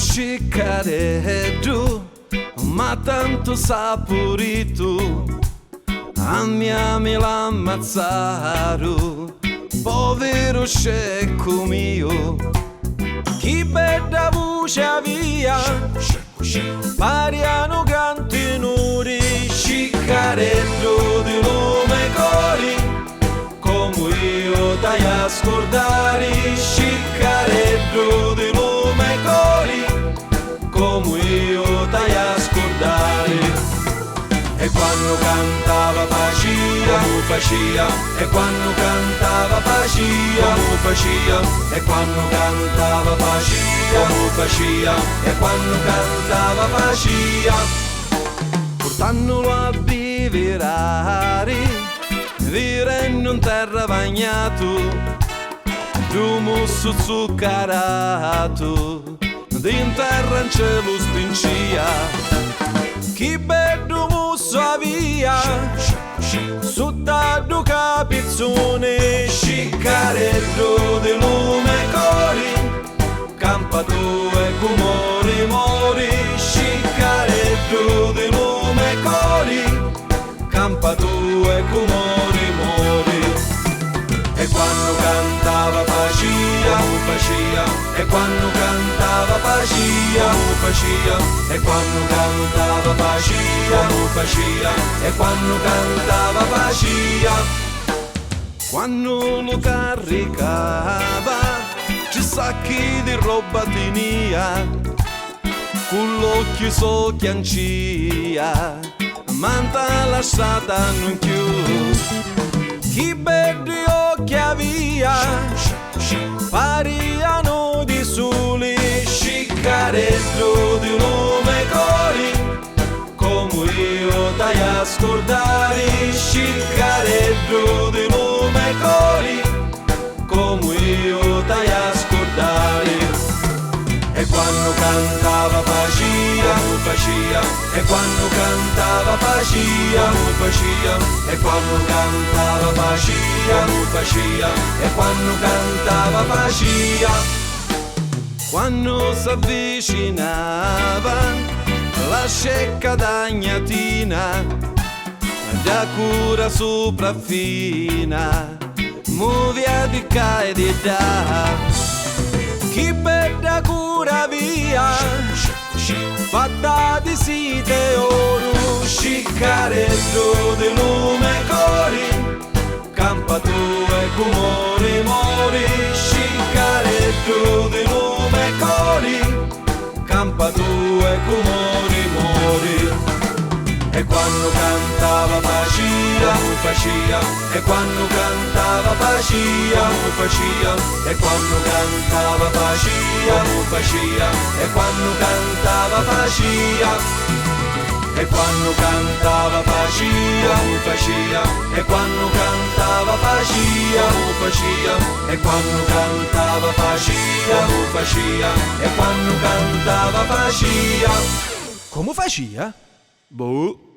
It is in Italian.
Ciccareddu, ma tanto saporito, a mia me l'ammazzaru, povero scecco mio. Chi bella voce via, pariano cantinuri, Ciccareddu di lume cori, come io dai a scordare, Ciccareddu di lume cori, come io dai a scordare. E quando cantava pacia, mu facia, e quando cantava pacia, mu facia, e quando cantava pacia, mu facia, e quando cantava pacia. Portandolo a viverare, vivendo in terra bagnato, giumo su zuccherato, in terra in cielo spincia. Chi bello musso via, sottado capizzone, Ciccareddu di lume cori, campa tu e cumori mori, Ciccareddu di lume cori, campa tu e cumori mori. E quando cantava pacia, mu facia, e quando cantava pacia, mu facia, e quando cantava pacia, mu facia, e quando cantava pacia. Quando lo caricava, ci sacchi di roba tenia, con l'occhio so chiancia, manta lasciata non chiusa. Chi belli occhi via, pariano di soli, Ciccareddu di lume cori, come io dai a scordare, Ciccareddu di lume cori, come io dai a scordare. E quando cantava pacia, mu facia, e quando cantava pacia, mu facia, e quando cantava pacia, mu facia, e quando cantava pacia. Quando s'avvicinava la scecca d'agnatina, da cura sopraffina, muovia di ca e di da. Chi bella cura via, fatta di site oro, Ciccareddu di lume cori, campa tu e cumori mori, Ciccareddu di lume cori, campa tu e cumori mori. E quando cantava pacia, mu facia, e quando cantava pacia, mu facia, e quando cantava pacia, mu facia, e quando cantava pacia. E quando cantava pacia, mu facia, e quando cantava pacia, mu facia, e quando cantava pacia, mu facia, e quando cantava pacia. Come facia? Boh.